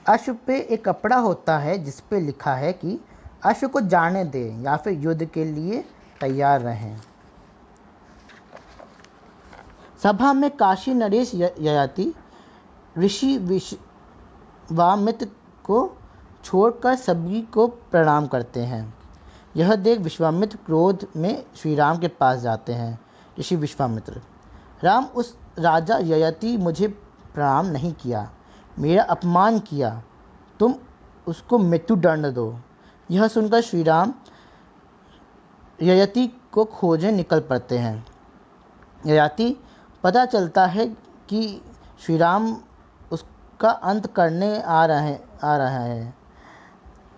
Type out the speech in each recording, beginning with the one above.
अश्व पे एक कपड़ा होता है जिस पे लिखा है कि अश्व को जाने दें या फिर युद्ध के लिए तैयार रहें। सभा में काशी नरेश ययाति ऋषि विश्वामित्र को छोड़कर सभी को प्रणाम करते हैं। यह देख विश्वामित्र क्रोध में श्री राम के पास जाते हैं। ऋषि विश्वामित्र: राम, उस राजा ययाति मुझे प्रणाम नहीं किया, मेरा अपमान किया, तुम उसको मृत्यु दंड दो। यह सुनकर श्री राम ययाति को खोजने निकल पड़ते हैं। ययाति पता चलता है कि श्री राम उसका अंत करने आ रहा है।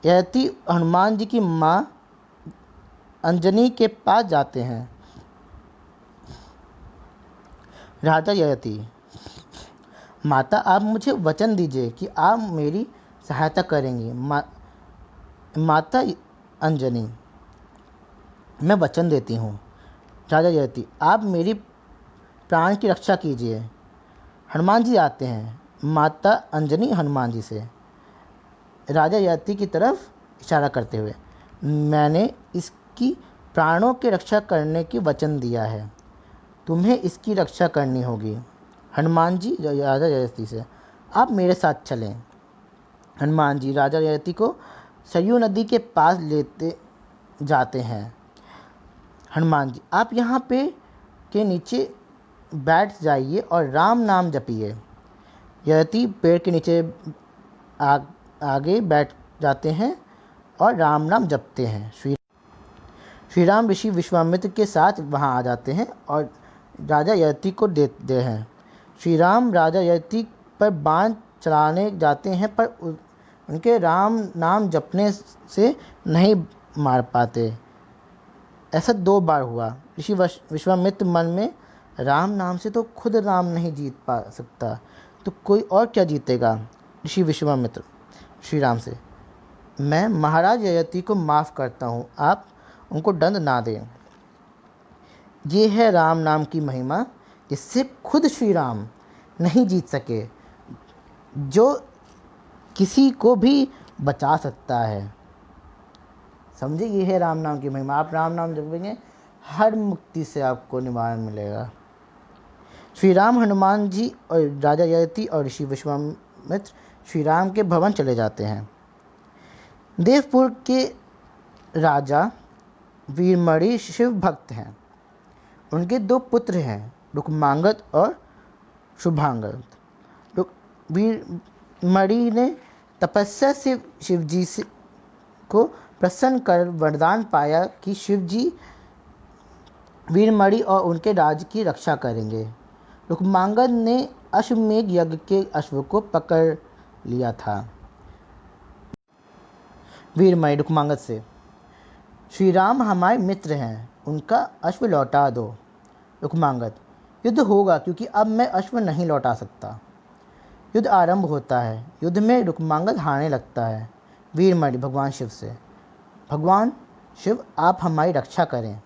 ययाति हनुमान जी की माँ अंजनी के पास जाते हैं। राजा ययाति: माता, आप मुझे वचन दीजिए कि आप मेरी सहायता करेंगी। माता अंजनी: मैं वचन देती हूँ। राजा ययाति: आप मेरी प्राण की रक्षा कीजिए। हनुमान जी आते हैं। माता अंजनी हनुमान जी से राजा ययाति की तरफ इशारा करते हुए: मैंने इसकी प्राणों की रक्षा करने की वचन दिया है, तुम्हें इसकी रक्षा करनी होगी। हनुमान जी राजा ययाति से: आप मेरे साथ चलें। हनुमान जी राजा ययाति को सरयू नदी के पास लेते जाते हैं। हनुमान जी: आप यहाँ पे के नीचे बैठ जाइए और राम नाम जपिए। ययाति पेड़ के नीचे आगे बैठ जाते हैं और राम नाम जपते हैं। श्री राम ऋषि विश्वामित्र के साथ वहाँ आ जाते हैं और राजा ययाति को देते हैं। श्री राम राजा ययाति पर बाण चलाने जाते हैं पर उनके राम नाम जपने से नहीं मार पाते। ऐसा 2 बार हुआ। ऋषि विश्वामित्र मन में, राम नाम से तो खुद राम नहीं जीत पा सकता, तो कोई और क्या जीतेगा। ऋषि विश्वामित्र श्री राम से: मैं महाराज ययाति को माफ़ करता हूँ, आप उनको दंड ना दें। ये है राम नाम की महिमा, जिससे खुद श्री राम नहीं जीत सके, जो किसी को भी बचा सकता है। समझे, ये है राम नाम की महिमा। आप राम नाम जपेंगे, हर मुक्ति से आपको निवारण मिलेगा। श्री राम, हनुमान जी और राजा ययाति और ऋषि विश्वामित्र श्री राम के भवन चले जाते हैं। देवपुर के राजा वीरमणि शिव भक्त हैं। उनके 2 पुत्र हैं, रुक्मांगद और शुभांगद। वीरमणि ने तपस्या से शिवजी को प्रसन्न कर वरदान पाया कि शिवजी वीरमणि और उनके राज्य की रक्षा करेंगे। रुक्मांगद ने अश्वमेध यज्ञ के अश्व को पकड़ लिया था। वीरमणि रुक्मांगद से: श्री राम हमारे मित्र हैं, उनका अश्व लौटा दो। रुक्मांगद: युद्ध होगा, क्योंकि अब मैं अश्व नहीं लौटा सकता। युद्ध आरंभ होता है। युद्ध में रुक्मांगद हारने लगता है। वीरमणि भगवान शिव से: भगवान शिव, आप हमारी रक्षा करें।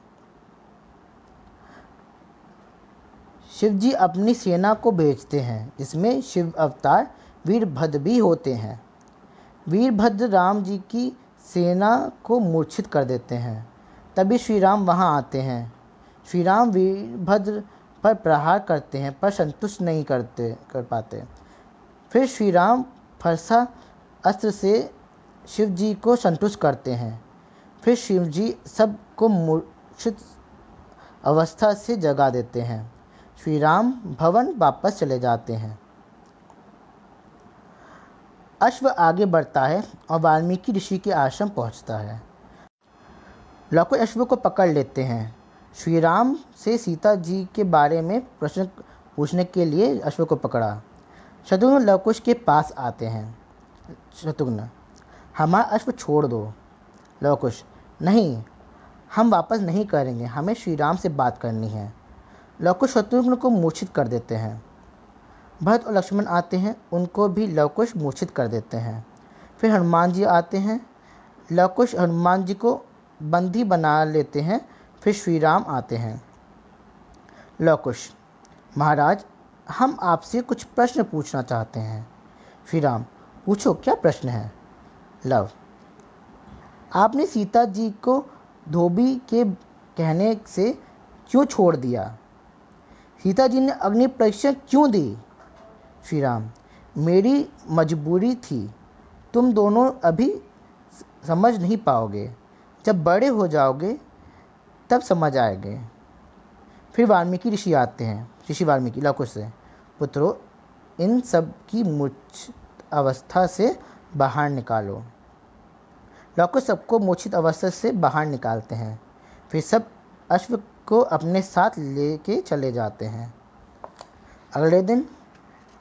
शिवजी अपनी सेना को भेजते हैं, जिसमें शिव अवतार वीरभद्र भी होते हैं। वीरभद्र राम जी की सेना को मूर्छित कर देते हैं। तभी श्री राम वहाँ आते हैं। श्री राम वीरभद्र पर प्रहार करते हैं पर संतुष्ट नहीं कर पाते। फिर श्री राम फरसा अस्त्र से शिव जी को संतुष्ट करते हैं। फिर शिव जी सबको मूर्छित अवस्था से जगा देते हैं। श्री राम भवन वापस चले जाते हैं। अश्व आगे बढ़ता है और वाल्मीकि ऋषि के आश्रम पहुंचता है। लवकुश अश्व को पकड़ लेते हैं। श्री राम से सीता जी के बारे में प्रश्न पूछने के लिए अश्व को पकड़ा। शत्रुघ्न लवकुश के पास आते हैं। शत्रुघ्न: हमारा अश्व छोड़ दो। लवकुश: नहीं, हम वापस नहीं करेंगे, हमें श्री राम से बात करनी है। लवकुश शत्रुघ्न को मूर्छित कर देते हैं। भरत और लक्ष्मण आते हैं, उनको भी लवकुश मूर्छित कर देते हैं। फिर हनुमान जी आते हैं। लवकुश हनुमान जी को बंदी बना लेते हैं। फिर श्री राम आते हैं। लवकुश: महाराज, हम आपसे कुछ प्रश्न पूछना चाहते हैं। श्री राम: पूछो क्या प्रश्न है। लव, आपने सीता जी को धोबी के कहने से क्यों छोड़ दिया? सीता जी ने अग्नि परीक्षा क्यों दी? श्री राम, मेरी मजबूरी थी। तुम दोनों अभी समझ नहीं पाओगे, जब बड़े हो जाओगे तब समझ आएंगे। फिर वाल्मीकि ऋषि आते हैं। ऋषि वाल्मीकि लव कुश से, पुत्रों, इन सब की मूर्छित अवस्था से बाहर निकालो। लव कुश सबको मूर्छित अवस्था से बाहर निकालते हैं। फिर सब अश्व को अपने साथ लेके चले जाते हैं। अगले दिन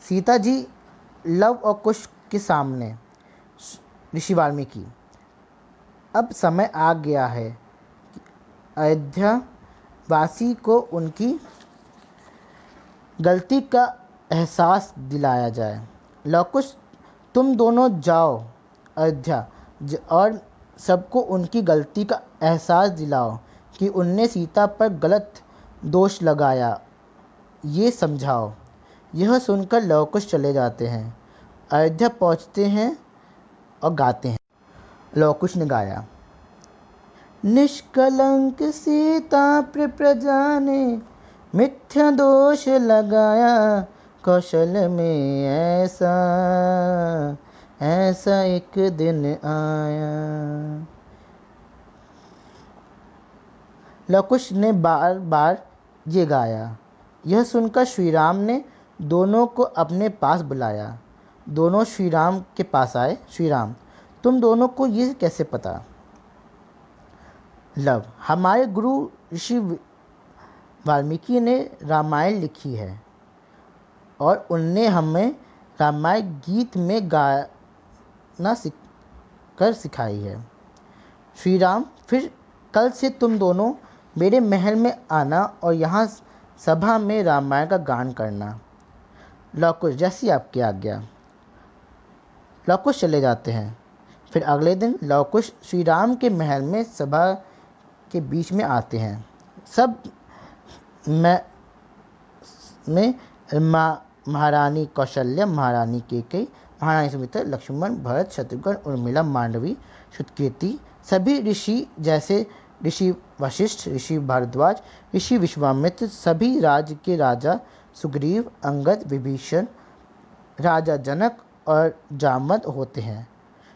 सीता जी लव और कुश के सामने। ऋषि वाल्मीकि, अब समय आ गया है कि अयोध्या वासी को उनकी गलती का एहसास दिलाया जाए। लव कुश, तुम दोनों जाओ अयोध्या और सबको उनकी गलती का एहसास दिलाओ कि उनने सीता पर गलत दोष लगाया, ये समझाओ। यह सुनकर लव कुश चले जाते हैं। अयोध्या पहुंचते हैं और गाते हैं। लव कुश ने गाया, निष्कलंक सीता प्रजा ने मिथ्या दोष लगाया, कौशल में ऐसा ऐसा एक दिन आया। लव कुश ने बार बार ये गाया। यह सुनकर श्री राम ने दोनों को अपने पास बुलाया। दोनों श्री राम के पास आए। श्री राम, तुम दोनों को ये कैसे पता? लव, हमारे गुरु ऋषि वाल्मीकि ने रामायण लिखी है और उनने हमें रामायण गीत में गाना सिखाई है। श्री राम, फिर कल से तुम दोनों मेरे महल में आना और यहाँ सभा में रामायण का गान करना। लव कुश, जैसी आपकी आज्ञा। लव कुश चले जाते हैं। फिर अगले दिन लव कुश श्री राम के महल में सभा के बीच में आते हैं। सब में महारानी कौशल्या, महारानी केकई, महारानी सुमित्रा, लक्ष्मण, भरत, शत्रुघ्न, उर्मिला, मांडवी, श्रुतकीर्ति, सभी ऋषि जैसे ऋषि वशिष्ठ, ऋषि भारद्वाज, ऋषि विश्वामित्र, सभी राज्य के राजा सुग्रीव, अंगद, विभीषण, राजा जनक और जामवंत होते हैं।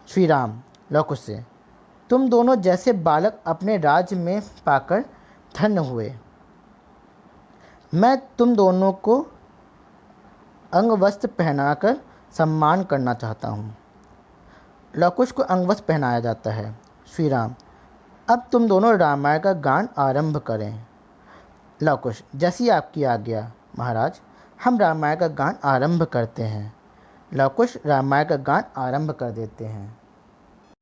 श्री राम लव कुश से, तुम दोनों जैसे बालक अपने राज्य में पाकर धन्य हुए। मैं तुम दोनों को अंगवस्त्र पहनाकर सम्मान करना चाहता हूँ। लव कुश को अंगवस्त्र पहनाया जाता है। श्री राम, अब तुम दोनों रामायण का गान आरंभ करें। लव कुश, जैसी आपकी आज्ञा महाराज, हम रामायण का गान आरंभ करते हैं। लव कुश रामायण का गान आरंभ कर देते हैं।